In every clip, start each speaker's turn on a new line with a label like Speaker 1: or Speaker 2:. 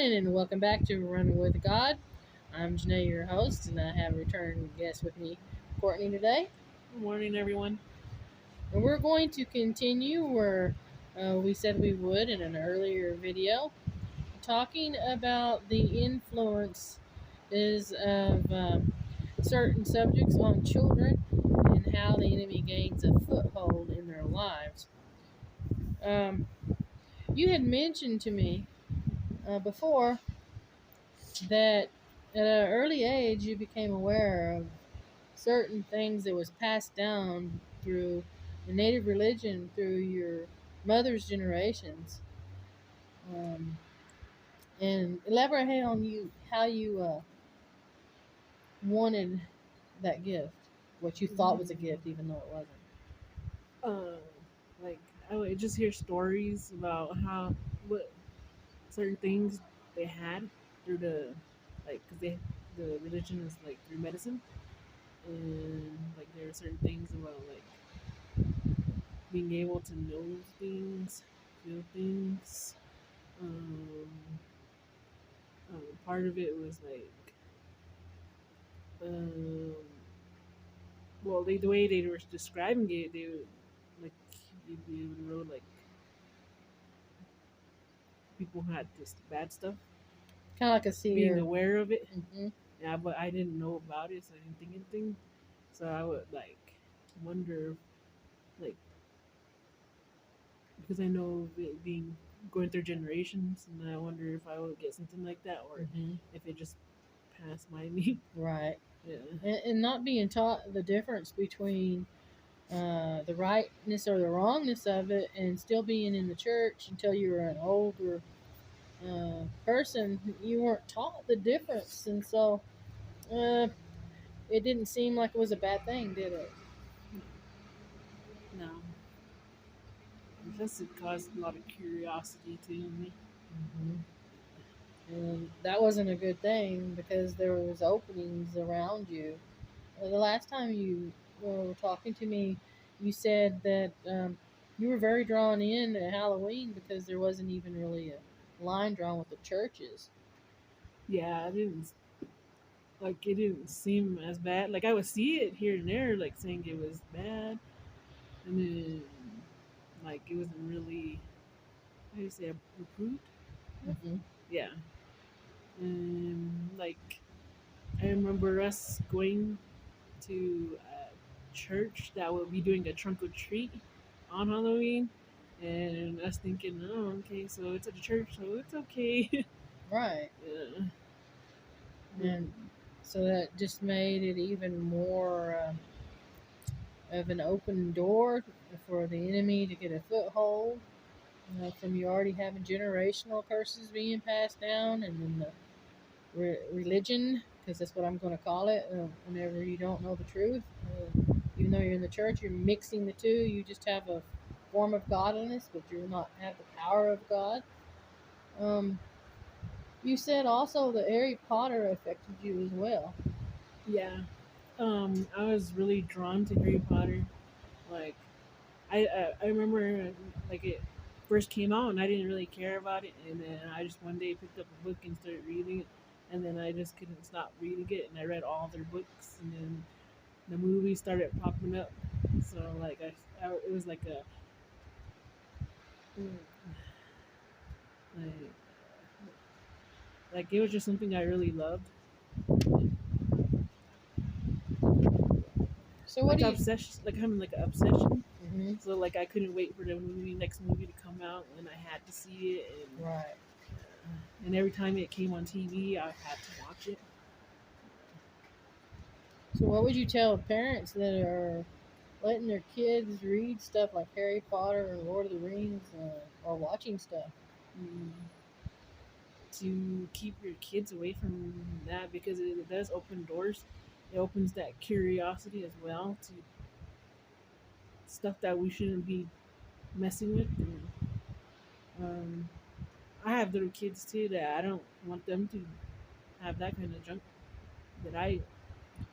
Speaker 1: morning and welcome back to Running with God. I'm Janae, your host, and I have a return guest with me, Kortnee, today.
Speaker 2: Good morning, everyone.
Speaker 1: And we're going to continue where we said we would in an earlier video, talking about the influence of certain subjects on children and how the enemy gains a foothold in their lives. You had mentioned to me before that at an early age you became aware of certain things that was passed down through the native religion through your mother's generations, um, and elaborate on how you wanted that gift, what you thought was a gift even though it wasn't.
Speaker 2: Uh, like I would just hear stories about what certain things they had through because the religion is like through medicine, and like there are certain things about like being able to know things, feel things. Um, Part of it was like, um, well, the way they were describing it, they would like they would wrote like people had this bad stuff,
Speaker 1: Kind of like a
Speaker 2: being
Speaker 1: seer.
Speaker 2: aware of it.
Speaker 1: Mm-hmm.
Speaker 2: Yeah, but I didn't know about it, so I didn't think anything. So I would like wonder, like, because I know of it being going through generations, and I wonder if I would get something like that, or
Speaker 1: Mm-hmm.
Speaker 2: if it just passed by me.
Speaker 1: Right.
Speaker 2: Yeah,
Speaker 1: And not being taught the difference between the rightness or the wrongness of it, and still being in the church until you were an older person, you weren't taught the difference, and so uh, it didn't seem like it was a bad thing, did it?
Speaker 2: no, just it caused a lot of curiosity to me.
Speaker 1: Mm-hmm. And that wasn't a good thing because there was openings around you. The last time you were talking to me, you said that you were very drawn in at Halloween because there wasn't even really a line drawn with the churches.
Speaker 2: Yeah, I didn't like it. Didn't seem as bad. Like I would see it here and there, like saying it was bad, and then like it wasn't really how do you say approved.
Speaker 1: Mm-hmm.
Speaker 2: Yeah, and like I remember us going to a church that would be doing a trunk or treat on Halloween, and us thinking, oh, okay, so it's at a church, so it's okay.
Speaker 1: Right.
Speaker 2: Yeah.
Speaker 1: And so that just made it even more of an open door for the enemy to get a foothold. From you already having generational curses being passed down, and then the religion, because that's what I'm going to call it. Whenever you don't know the truth, even though you're in the church, you're mixing the two. You just have a form of godliness, but you're not have the power of God. Um, you said also that Harry Potter affected you as well.
Speaker 2: Yeah. I was really drawn to Harry Potter. Like, I remember like it first came out, and I didn't really care about it, and then I just one day picked up a book and started reading it, and then I just couldn't stop reading it, and I read all their books, and then the movies started popping up. So like it was like a like like it was just something I really loved,
Speaker 1: So what
Speaker 2: like
Speaker 1: do you?
Speaker 2: obsession, like having like an obsession.
Speaker 1: Mm-hmm.
Speaker 2: So like I couldn't wait for the next movie to come out, and I had to see it,
Speaker 1: Right.
Speaker 2: and every time it came on TV, I had to watch it.
Speaker 1: So what would you tell parents that are letting their kids read stuff like Harry Potter and Lord of the Rings, or watching stuff?
Speaker 2: Mm, to keep your kids away from that because it does open doors. It opens that curiosity as well to stuff that we shouldn't be messing with. And, I have little kids too that I don't want them to have that kind of junk that I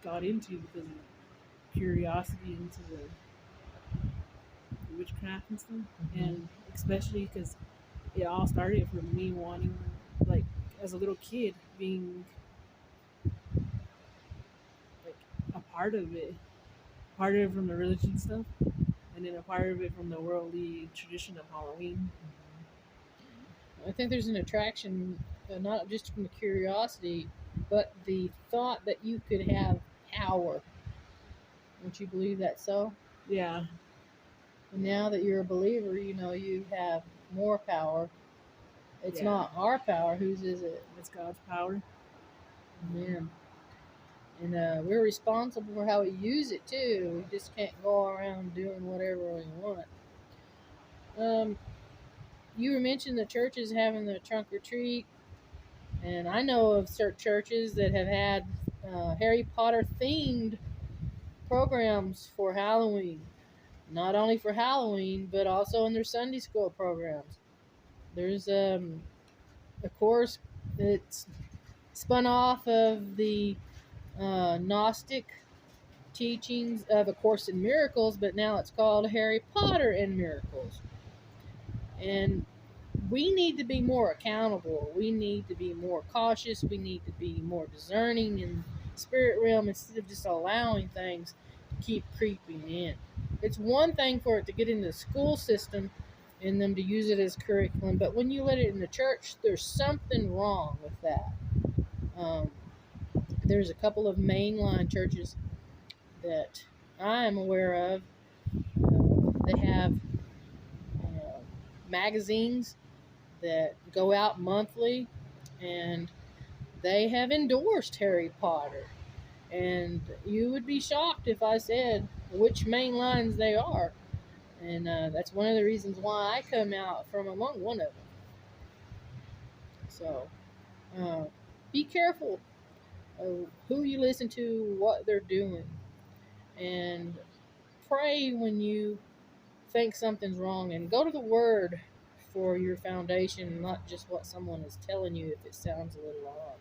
Speaker 2: got into because of curiosity into the witchcraft and stuff.
Speaker 1: Mm-hmm.
Speaker 2: And especially because it all started from me wanting, like, as a little kid being like a part of it from the religion stuff, and then a part of it from the worldly tradition of Halloween.
Speaker 1: I think there's an attraction, not just from the curiosity, but the thought that you could have power. Don't you believe that so?
Speaker 2: Yeah,
Speaker 1: And now that you're a believer, you have more power. It's
Speaker 2: yeah,
Speaker 1: not our power. Whose is it?
Speaker 2: it's God's power.
Speaker 1: Man. And we're responsible for how we use it too. We just can't go around doing whatever we want. Um, you were mentioning the churches having the trunk or treat, and I know of certain churches that have had Harry Potter themed programs for Halloween. Not only for Halloween, but also in their Sunday school programs. There's a course that's spun off of the Gnostic teachings of A Course in Miracles, but now it's called Harry Potter and Miracles. And we need to be more accountable. We need to be more cautious. We need to be more discerning in the spirit realm instead of just allowing things to keep creeping in. It's one thing for it to get into the school system and them to use it as curriculum, but when you let it in the church, there's something wrong with that. Um, there's a couple of mainline churches that I am aware of. They have uh, magazines that go out monthly, and they have endorsed Harry Potter. And you would be shocked if I said which main lines they are. And that's one of the reasons why I come out from among one of them. So uh, be careful of who you listen to, what they're doing, and pray when you think something's wrong, and go to the Word for your foundation, not just what someone is telling you if it sounds a little off.